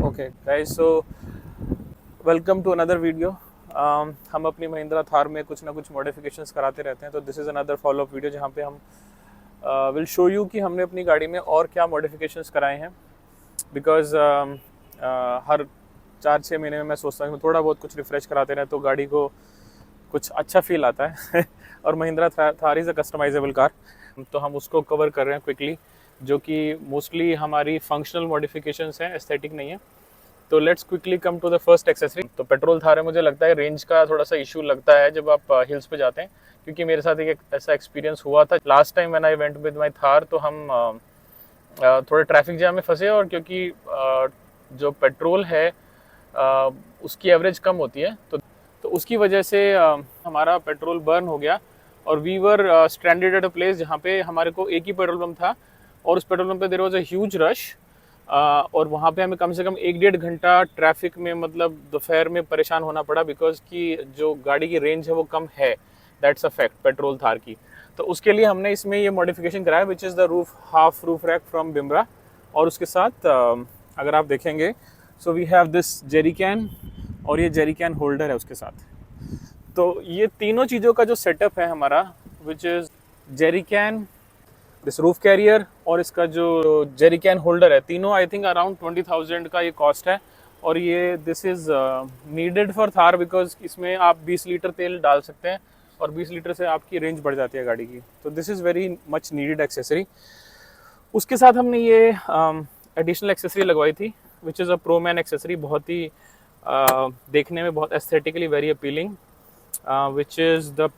Okay guys, so welcome to another video. हम अपनी महिंद्रा थार में कुछ ना कुछ मॉडिफिकेशंस कराते रहते हैं, तो this is another follow up video जहाँ पे हम विल शो यू कि हमने अपनी गाड़ी में और क्या मॉडिफिकेशंस कराए हैं। बिकॉज हर 4-6 महीने में मैं सोचता हूँ कि थोड़ा बहुत कुछ रिफ़्रेश कराते रहें तो गाड़ी को कुछ अच्छा फील आता है और Mahindra Thar is a customisable car, तो हम उसको कवर कर रहे हैं क्विकली, जो कि मोस्टली हमारी फंक्शनल मॉडिफिकेशंस हैं, एस्थेटिक नहीं है। तो let's quickly come to the first accessory. तो पेट्रोल थार है, मुझे लगता है रेंज का थोड़ा सा इशू लगता है जब आप हिल्स पे जाते हैं, क्योंकि मेरे साथ एक ऐसा एक्सपीरियंस हुआ था last time when I went with my Thar. तो हम थोड़े ट्रैफिक जैम में फंसे, और क्योंकि जो पेट्रोल है उसकी एवरेज कम होती है, तो उसकी वजह से हमारा पेट्रोल बर्न हो गया और we were stranded at a place जहाँ पे हमारे को एक ही पेट्रोल पंप था, और उस पेट्रोल पंप पे there was a huge rush. और वहाँ पे हमें कम से कम 1-1.5 घंटा ट्रैफिक में, मतलब दोपहर में परेशान होना पड़ा, बिकॉज की जो गाड़ी की रेंज है वो कम है। That's a fact petrol Thar की। तो उसके लिए हमने इसमें ये मॉडिफिकेशन कराया, which is the roof half roof rack from Bimra. और उसके साथ अगर आप देखेंगे, so we have this jerry can, और ये जेरी कैन होल्डर है उसके साथ। तो ये तीनों चीज़ों का जो सेटअप है हमारा, which is jerry can, this roof carrier और इसका जो जेरी कैन होल्डर है, तीनों आई थिंक अराउंड 20,000 का ये कॉस्ट है। और ये this is needed for Thar, because इसमें आप 20 लीटर तेल डाल सकते हैं और 20 लीटर से आपकी रेंज बढ़ जाती है गाड़ी की। तो this is very much needed accessory. उसके साथ हमने ये एडिशनल एक्सेसरी लगवाई थी, which is a pro man accessory, बहुत ही देखने में बहुत aesthetically very appealing, which is the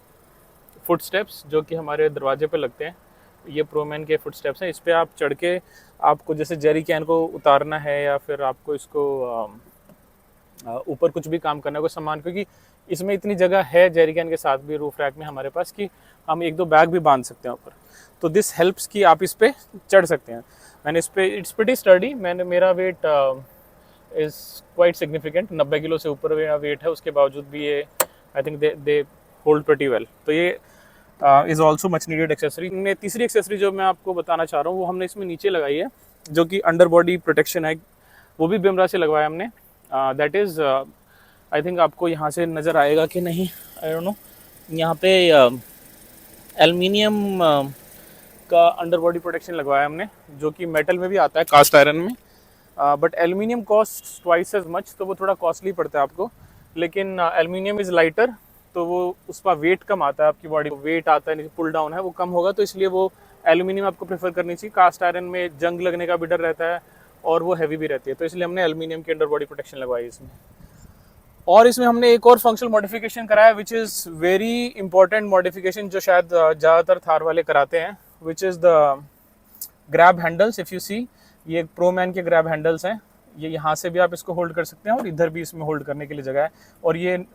foot steps जो कि हमारे दरवाजे पे लगते हैं। ये प्रोमैन के फुट स्टेप्स हैं। इस पर आप चढ़ के आपको जैसे जेरी कैन को उतारना है, या फिर आपको इसको ऊपर कुछ भी काम करना है कोई सामान, क्योंकि इसमें इतनी जगह है जेरी कैन के साथ भी रूफ रैक में हमारे पास, कि हम 1-2 बैग भी बांध सकते हैं ऊपर। तो दिस हेल्प्स कि आप इस पर चढ़ सकते हैं। मैंने इस पे, इट्स प्रीटी स्टडी, मैंने मेरा weight is quite significant, 90 kilo से ऊपर मेरा वेट है, उसके बावजूद भी ये I think they hold pretty well. तो ये is also much needed accessory. ने तीसरी एक्सेसरी जो मैं आपको बताना चाह रहा हूँ वो हमने इसमें नीचे लगाई है, जो कि अंडर बॉडी प्रोटेक्शन है, वो भी बिमरा से लगवाया हमने। दैट इज़ आई थिंक आपको यहाँ से नज़र आएगा कि नहीं, आई डोंट नो। यहाँ पे एल्युमिनियम का अंडर बॉडी प्रोटेक्शन लगवाया हमने, जो कि मेटल में भी आता है, कास्ट आयरन में। But aluminium cost twice as much, तो वो थोड़ा कॉस्टली पड़ता है आपको। लेकिन एल्युमिनियम इज़ लाइटर, तो वो उसका वेट कम आता है, आपकी बॉडी को वेट आता है, पुल डाउन है वो कम होगा, तो इसलिए वो एल्युमिनियम आपको प्रेफर करनी चाहिए। कास्ट आयरन में जंग लगने का भी डर रहता है और वो हैवी भी रहती है, तो इसलिए हमने एल्युमिनियम की अंडर बॉडी प्रोटेक्शन लगवाई इसमें। और इसमें हमने एक और फंक्शनल मॉडिफिकेशन कराया, which is very important modification, जो शायद ज़्यादातर थार वाले कराते हैं, which is the grab handles. If you see, ये प्रो मैन के ग्रैब हैंडल्स हैं। ये यहाँ से भी आप इसको होल्ड कर सकते हैं, और इधर भी इसमें होल्ड करने के लिए जगह है। और ये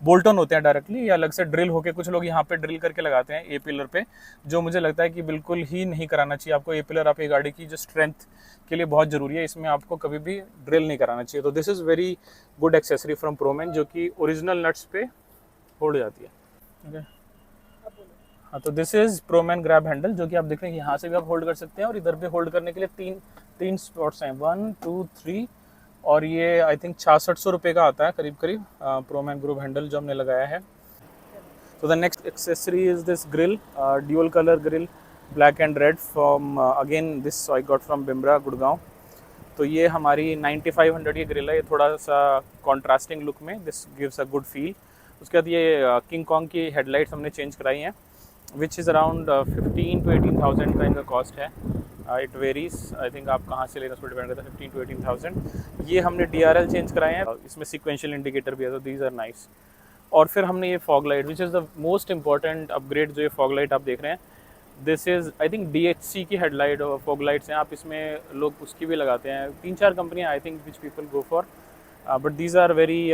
बोल्टन होते हैं डायरेक्टली, या अलग से ड्रिल होके, कुछ लोग यहाँ पे ड्रिल करके लगाते हैं ए पिलर पे, जो मुझे लगता है कि बिल्कुल ही नहीं कराना चाहिए आपको। ए पिलर आपकी गाड़ी की जो स्ट्रेंथ के लिए बहुत ज़रूरी है, इसमें आपको कभी भी ड्रिल नहीं कराना चाहिए। तो this is very good accessory from Proman, जो कि ओरिजिनल नट्स पे होल्ड जाती है। ओके, हाँ, तो दिस इज़ प्रोमैन ग्रैब हैंडल, जो कि आप देख रहे हैं यहाँ से भी आप होल्ड कर सकते हैं, और इधर भी होल्ड करने के लिए तीन स्पॉट्स हैं, 1 2 3। और ये आई थिंक 6600 रुपये का आता है करीब करीब, प्रोमैन ग्रूव हैंडल जो हमने लगाया है। तो the next accessory is this grille, dual colour grille, black and red, from again this I got from Bimra, Gurgaon. तो ये हमारी 9500 की ग्रिल है, ये थोड़ा सा कॉन्ट्रास्टिंग लुक में, this gives a good feel. उसके बाद ये किंग कॉन्ग की हेडलाइट्स हमने चेंज कराई हैं, विच इज़ अराउंड 15 to 18,000 का इनका कॉस्ट है। इट वेरीज, आई थिंक आप कहाँ से लेना उस पर डिपेंड करता है, 15 to 18,000। ये हमने DRL चेंज कराए हैं, इसमें सीक्वेंशियल इंडिकेटर भी है, तो दीज आर नाइस। और फिर हमने ये fog light, which is the most important upgrade, जो ये फॉग लाइट आप देख रहे हैं, this is I think DHC की हेडलाइट और फॉग लाइट्स हैं। आप इसमें लोग उसकी भी लगाते हैं, 3-4 कंपनियाँ I think which people go for, but these are very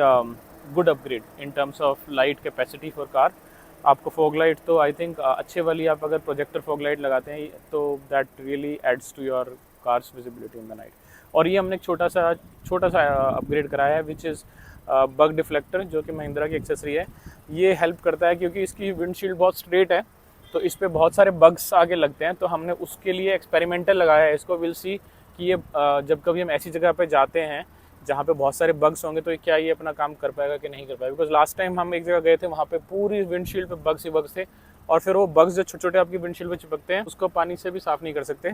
good upgrade in terms of light capacity for car. आपको फॉग लाइट तो आई थिंक अच्छे वाली, आप अगर प्रोजेक्टर फॉग लाइट लगाते हैं तो that really adds to your car's visibility in the night. और ये हमने एक छोटा सा अपग्रेड कराया है, विच इज़ बग डिफ्लेक्टर, जो कि महिंद्रा की एक्सेसरी है। ये हेल्प करता है क्योंकि इसकी विंडशील्ड बहुत स्ट्रेट है, तो इस पर बहुत सारे बग्स आगे लगते हैं, तो हमने उसके लिए एक्सपेरिमेंटल लगाया है इसको। विल सी कि ये जब कभी हम ऐसी जगह पे जाते हैं जहाँ पे बहुत सारे बग्स होंगे तो क्या ये अपना काम कर पाएगा कि नहीं कर पाएगा। बिकॉज लास्ट टाइम हम एक जगह गए थे, वहाँ पे पूरी विंडशील्ड पे बग्स ही बग्स थे, और फिर वो बग्स जो छोटे छोटे आपकी विंडशील्ड पे चिपकते हैं उसको पानी से भी साफ़ नहीं कर सकते,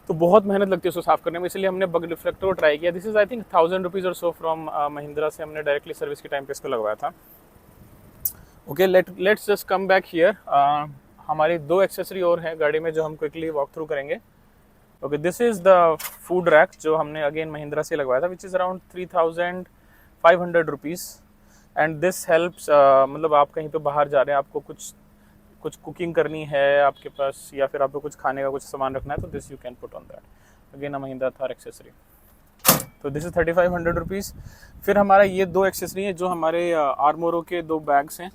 तो बहुत मेहनत लगती है उसको साफ़ करने में। इसलिए हमने बग डिफ्लेक्टर को ट्राई किया। This is I think 1000 rupees और सो फ्रॉम महिंद्रा से हमने डायरेक्टली सर्विस के टाइम पे इसको लगवाया था। Okay, let's just come back here. हमारी 2 एक्सेसरी और हैं गाड़ी में जो हम क्विकली वॉक थ्रू करेंगे। Okay, this is the food rack जो हमने अगेन महिंद्रा से लगवाया था, which is around 3500 rupees. And this helps, मतलब आप कहीं पे बाहर जा रहे हैं, आपको कुछ कुकिंग करनी है आपके पास, या फिर आपको कुछ खाने का कुछ सामान रखना है, तो this you can put on that. Again a Mahindra Thar accessory. तो दिस इज़ 3500 रुपीज़। फिर हमारा ये 2 एक्सेसरी हैं जो हमारे आर्मोरो के 2 बैग्स हैं,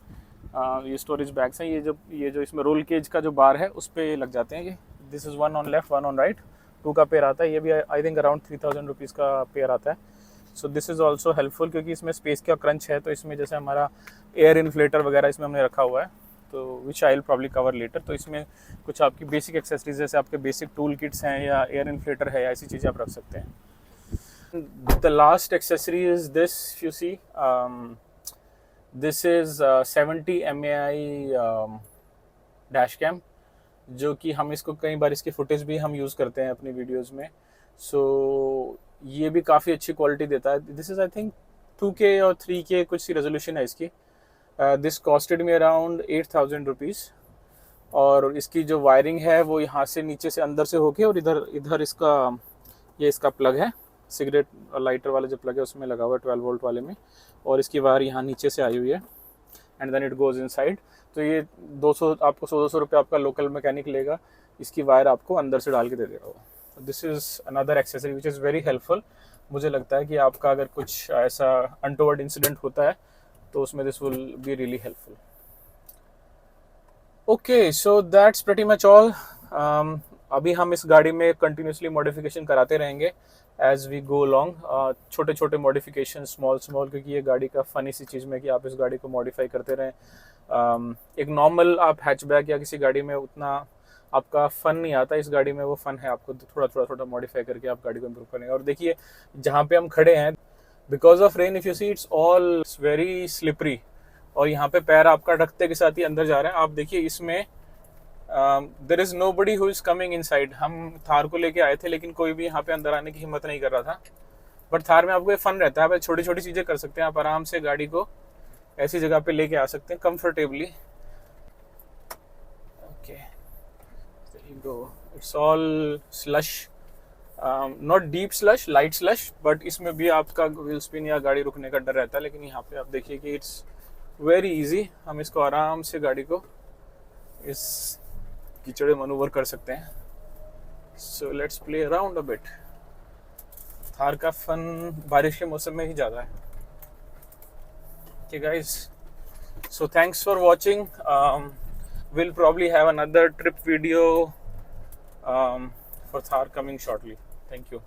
ये स्टोरेज बैग्स हैं। ये जो इसमें रोल केज का जो बार है उस पर लग जाते हैं ये। This is 1 on left 1 on right, 2 का पेयर आता है। ये भी आई थिंक अराउंड 3000 रुपीज़ का पेयर आता है। So this is also helpful, क्योंकि इसमें स्पेस का क्रंच है, तो इसमें जैसे हमारा एयर इन्फ्लेटर वगैरह इसमें हमने रखा हुआ है, तो which I will probably cover later. तो इसमें कुछ आपकी बेसिक एक्सेसरीज जैसे आपके बेसिक टूल किट्स हैं या एयर इन्फ्लेटर है या ऐसी चीज़ें आप रख सकते हैं। The last accessory is this, you see, this is 70 mAh dash cam, जो कि हम इसको कई बार इसकी फुटेज भी हम यूज़ करते हैं अपनी वीडियोज़ में। सो ये भी काफ़ी अच्छी क्वालिटी देता है। This is I think 2K और 3K कुछ सी रेजोल्यूशन है इसकी। This costed me around 8000 rupees. और इसकी जो वायरिंग है वो यहाँ से नीचे से अंदर से होके, और इधर इसका प्लग है, सिगरेट लाइटर वाला जो प्लग है उसमें लगा हुआ है 12 वोल्ट वाले में, और इसकी वायर यहाँ नीचे से आई हुई है, and then it goes inside. तो ये 200 आपको 100-200 रुपये आपका लोकल मैकेनिक लेगा, इसकी वायर आपको अंदर से डाल के दे देगा वो। This is another accessory which is very helpful. मुझे लगता है कि आपका अगर कुछ ऐसा अनटोवर्ड इंसिडेंट होता है तो उसमें this will be really helpful. Okay, so that's pretty much all. अभी हम इस गाड़ी में कंटिन्यूसली मॉडिफिकेशन कराते रहेंगे एज वी गो अलॉन्ग, छोटे छोटे मॉडिफिकेशन, स्मॉल, क्योंकि ये गाड़ी का फ़नी सी चीज़ में कि आप इस गाड़ी को मॉडिफाई करते रहें। एक नॉर्मल आप हैचबैक या किसी गाड़ी में उतना आपका फ़न नहीं आता, इस गाड़ी में वो फ़न है, आपको थोड़ा मॉडिफाई करके आप गाड़ी को इम्प्रूव करेंगे। और देखिए जहाँ पे हम खड़े हैं, because of rain, if you see, it's all very slippery, और यहाँ पे पैर आपका ढकते के साथ ही अंदर जा रहे हैं। आप देखिए इसमें there is nobody who is coming inside. हम थार को लेके आए थे, लेकिन कोई भी यहाँ पे अंदर आने की हिम्मत नहीं कर रहा था। बट थार में आपको ये फन रहता है, आप छोटी छोटी चीज़ें कर सकते हैं, आप आराम से गाड़ी को ऐसी जगह पे लेके आ सकते हैं comfortably. Okay, it's all slush, not deep slush, light slush, but इसमें भी आपका व्हील स्पिन या गाड़ी रुकने का डर रहता है। लेकिन यहाँ पे आप देखिए कि इट्स वेरी इजी, हम इसको आराम से गाड़ी को इस कीचड़े मनूवर कर सकते हैं। So let's play around a bit. Thar का फन बारिश के मौसम में ही ज़्यादा है। Okay guys, so thanks for watching. we'll probably have another trip video for Thar coming shortly. Thank you.